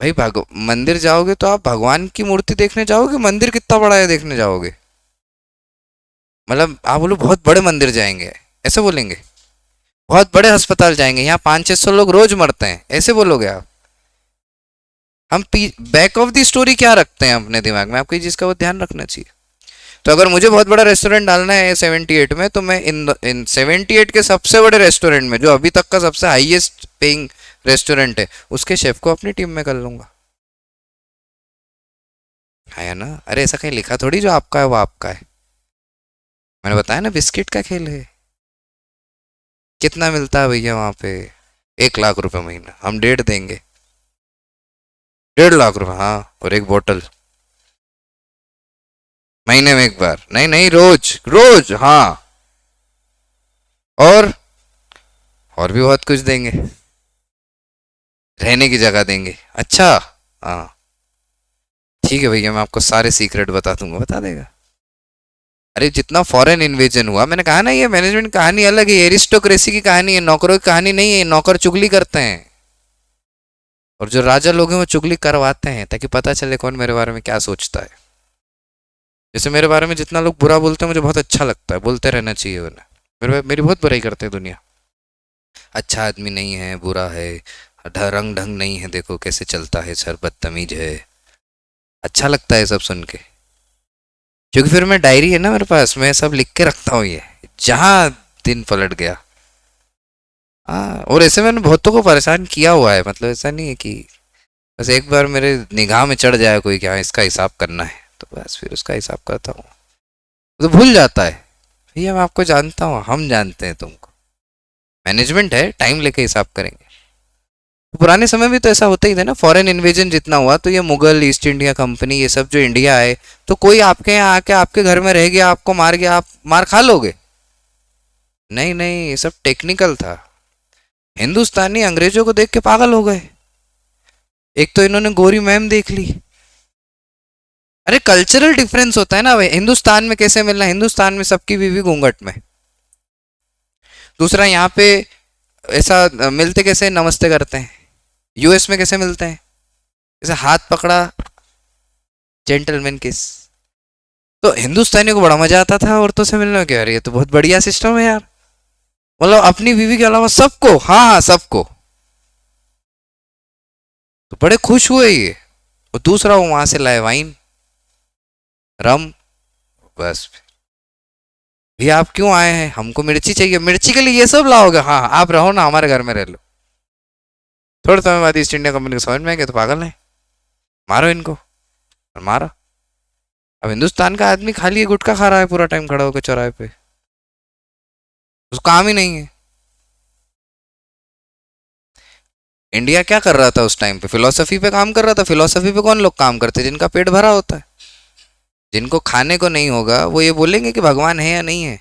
भाई। मंदिर जाओगे तो आप भगवान की मूर्ति देखने जाओगे, मंदिर कितना बड़ा है देखने जाओगे? मतलब आप बोलो बहुत बड़े मंदिर जाएंगे, ऐसे बोलेंगे? बहुत बड़े अस्पताल जाएंगे, यहाँ 500-600 लोग रोज मरते हैं, ऐसे बोलोगे आप? हम बैक ऑफ द स्टोरी क्या रखते हैं अपने दिमाग में, आपको ये चीज़ का वो ध्यान रखना चाहिए। तो अगर मुझे बहुत बड़ा रेस्टोरेंट डालना है 78 में, तो मैं इन 78 के सबसे बड़े रेस्टोरेंट में, जो अभी तक का सबसे हाईएस्ट पेइंग रेस्टोरेंट है, उसके शेफ को अपनी टीम में कर लूंगा। है ना? अरे ऐसा कहीं लिखा थोड़ी जो आपका है वो आपका है। मैंने बताया ना, बिस्किट का खेल है। कितना मिलता है भैया वहां पे? 1 लाख रुपए महीना, हम 1.5 देंगे। 1.5 लाख रुपए, हाँ, और एक बोतल महीने में एक बार? नहीं नहीं, रोज रोज, हाँ। और भी बहुत कुछ देंगे, रहने की जगह देंगे। अच्छा, हाँ ठीक है भैया, मैं आपको सारे सीक्रेट बता दूंगा। बता देगा? अरे जितना फॉरेन इन्वेजन हुआ, मैंने कहा ना ये मैनेजमेंट कहानी अलग है, एरिस्टोक्रेसी की कहानी है, नौकरों की कहानी नहीं है। नौकर चुगली करते हैं और जो राजा लोग हैं वो चुगली करवाते हैं ताकि पता चले कौन मेरे बारे में क्या सोचता है। जैसे मेरे बारे में जितना लोग बुरा बोलते हैं मुझे बहुत अच्छा लगता है, बोलते रहना चाहिए उन्हें। मेरी बहुत बुराई करते हैं दुनिया। अच्छा आदमी नहीं है, बुरा है, रंग ढंग नहीं है, देखो कैसे चलता है सर, बदतमीज है। अच्छा लगता है सब सुन के, क्योंकि फिर मैं डायरी है ना मेरे पास, मैं सब लिख के रखता हूँ ये, जहाँ दिन पलट गया। हाँ, और ऐसे मैंने बहुतों को परेशान किया हुआ है, मतलब ऐसा नहीं है कि बस एक बार मेरे निगाह में चढ़ जाए कोई कि हाँ इसका हिसाब करना है, तो बस फिर उसका हिसाब करता हूँ। तो भूल जाता है, भैया मैं आपको जानता हूँ, हम जानते हैं तुमको, मैनेजमेंट है, टाइम लेके हिसाब करेंगे। तो पुराने समय में तो ऐसा होता ही था ना, फॉरेन इन्वेजन जितना हुआ तो ये मुगल, ईस्ट इंडिया कंपनी, ये सब जो इंडिया आए, तो कोई आपके यहाँ आके आपके घर में रह गया, आपको मार गया, आप मार खा लोगे? नहीं नहीं, ये सब टेक्निकल था। हिंदुस्तानी अंग्रेजों को देख के पागल हो गए। एक तो इन्होंने गोरी मैम देख ली। अरे कल्चरल डिफरेंस होता है ना भाई, हिंदुस्तान में कैसे मिलना, हिंदुस्तान में सबकी बीवी घूंघट में। दूसरा यहाँ पे ऐसा मिलते कैसे, नमस्ते करते हैं। यूएस में कैसे मिलते हैं, जैसे हाथ पकड़ा, जेंटलमैन किस। तो हिंदुस्तानियों को बड़ा मजा आता था औरतों से मिलने में, क्या यार ये तो बहुत बढ़िया सिस्टम है यार, मतलब अपनी बीवी के अलावा सबको, हाँ हाँ सबको, तो बड़े खुश हुए ये। और दूसरा वो वहां से लाए वाइन, रम, बस भैया आप क्यों आए हैं, हमको मिर्ची चाहिए, मिर्ची के लिए ये सब लाओगे, हाँ आप रहो ना हमारे घर में रह लो। थोड़े समय बाद ईस्ट इंडिया कंपनी को समझ में आ गया तो पागल है, मारो इनको, और मारा। अब हिंदुस्तान का आदमी खाली गुटखा खा रहा है पूरा टाइम खड़ा होकर चौराहे पे, उसको काम ही नहीं है। इंडिया क्या कर रहा था उस टाइम पे, फिलोसफी पे काम कर रहा था। फिलोसफी पे कौन लोग काम करते हैं, जिनका पेट भरा होता है। जिनको खाने को नहीं होगा वो ये बोलेंगे कि भगवान है या नहीं है।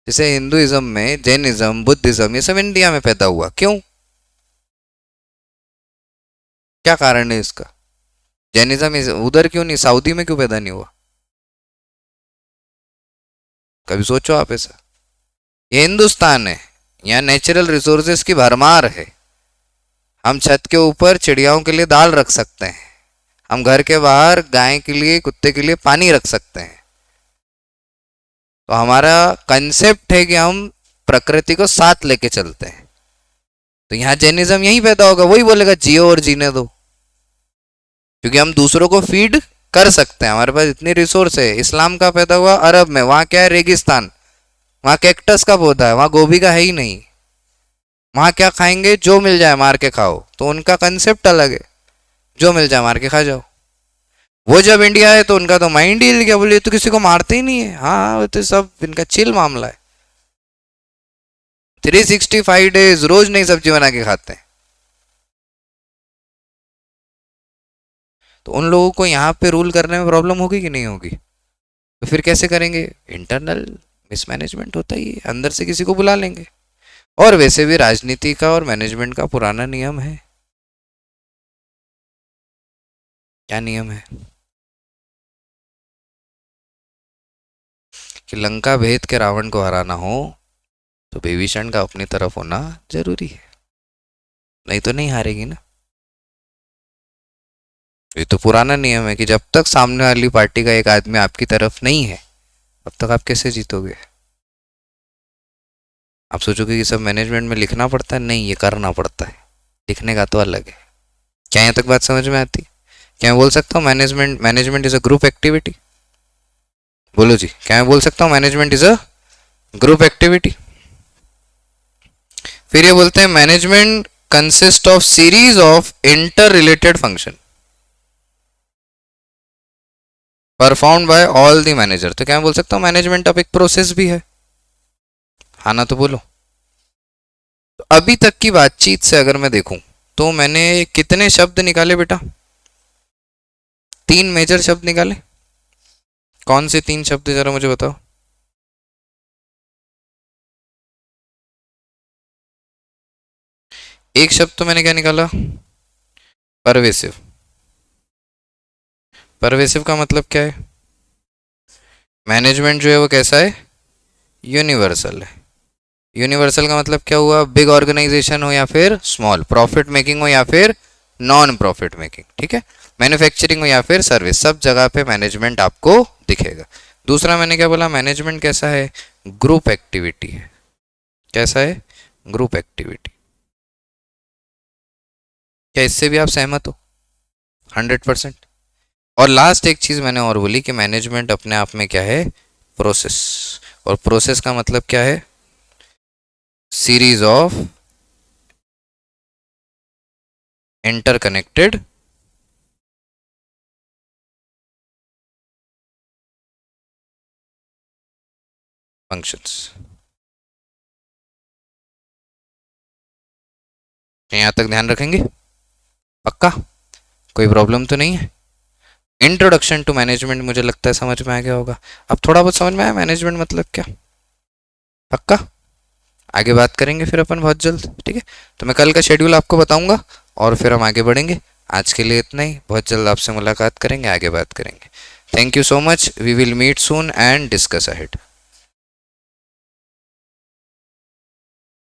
जैसे हिंदुइज्म में, जैनिज्म, बुद्धिज्म, ये सब इंडिया में पैदा हुआ, क्यों, क्या कारण है इसका? जैनिज्म उधर क्यों नहीं, सऊदी में क्यों पैदा नहीं हुआ? कभी सोचो आप ऐसा? ये हिंदुस्तान है, यहाँ नेचुरल रिसोर्सेज की भरमार है। हम छत के ऊपर चिड़ियाओं के लिए दाल रख सकते हैं, हम घर के बाहर गाय के लिए, कुत्ते के लिए पानी रख सकते हैं। तो हमारा कंसेप्ट है कि हम प्रकृति को साथ लेके चलते हैं। तो यहाँ जैनिज्म यही पैदा होगा, वही बोलेगा जियो और जीने दो, क्योंकि हम दूसरों को फीड कर सकते हैं, हमारे पास इतनी रिसोर्स है। इस्लाम का पैदा हुआ अरब में, वहां क्या है, रेगिस्तान, वहां कैक्टस का पौधा है, वहां गोभी का है ही नहीं। वहां क्या खाएंगे, जो मिल जाए मार के खाओ, तो उनका कंसेप्ट अलग है, जो मिल जाए मार के खा जाओ। वो जब इंडिया है तो उनका तो माइंड ही हिल गया, बोले तो किसी को मारते ही नहीं है, हाँ वो तो सब इनका चिल मामला है। 365 डेज रोज नई सब्जी बना के खाते हैं। तो उन लोगों को यहाँ पे रूल करने में प्रॉब्लम होगी कि नहीं होगी? तो फिर कैसे करेंगे? इंटरनल मिसमैनेजमेंट होता ही है, अंदर से किसी को बुला लेंगे। और वैसे भी राजनीति का और मैनेजमेंट का पुराना नियम है। क्या नियम है? कि लंका भेद के रावण को हराना हो तो विभीषण का अपनी तरफ होना जरूरी है, नहीं तो नहीं हारेगी ना। ये तो पुराना नियम है कि जब तक सामने वाली पार्टी का एक आदमी आपकी तरफ नहीं है, तब तक आप कैसे जीतोगे? आप सोचोगे कि सब मैनेजमेंट में लिखना पड़ता है, नहीं, ये करना पड़ता है। लिखने का तो अलग है। क्या यहाँ तक बात समझ में आती? क्या मैं बोल सकता हूँ management management is a group activity? बोलो जी, क्या मैं बोल सकता हूँ management is a group activity? फिर ये बोलते हैं management consist of series of inter related function perform by all the manager. तो क्या मैं बोल सकता हूँ मैनेजमेंट अब एक प्रोसेस भी है? हाँ ना, तो बोलो। तो अभी तक की बातचीत से अगर मैं देखूं तो मैंने कितने शब्द निकाले बेटा? 3 मेजर शब्द निकाले। कौन से 3 शब्द जरा मुझे बताओ। एक शब्द तो मैंने क्या निकाला? परवेसिव। परवेसिव का मतलब क्या है? मैनेजमेंट जो है वो कैसा है, यूनिवर्सल है। यूनिवर्सल का मतलब क्या हुआ, बिग ऑर्गेनाइजेशन हो या फिर स्मॉल, प्रॉफिट मेकिंग हो या फिर नॉन प्रॉफिट मेकिंग, ठीक है, मैन्युफैक्चरिंग हो या फिर सर्विस, सब जगह पे मैनेजमेंट आपको दिखेगा। दूसरा मैंने क्या बोला, मैनेजमेंट कैसा है, ग्रुप एक्टिविटी है। कैसा है, ग्रुप एक्टिविटी। क्या इससे भी आप सहमत हो? 100%। और लास्ट एक चीज मैंने और बोली कि मैनेजमेंट अपने आप में क्या है, प्रोसेस। और प्रोसेस का मतलब क्या है, सीरीज ऑफ इंटरकनेक्टेड फंक्शंस। यहाँ तक ध्यान रखेंगे, पक्का? कोई प्रॉब्लम तो नहीं है? इंट्रोडक्शन टू मैनेजमेंट मुझे लगता है समझ में आ गया होगा। अब थोड़ा बहुत समझ में आया मैनेजमेंट मतलब क्या, पक्का? आगे बात करेंगे फिर अपन बहुत जल्द, ठीक है? तो मैं कल का शेड्यूल आपको बताऊंगा और फिर हम आगे बढ़ेंगे। आज के लिए इतना ही, बहुत जल्द आपसे मुलाकात करेंगे, आगे बात करेंगे। Thank you so much, we will meet soon and discuss ahead.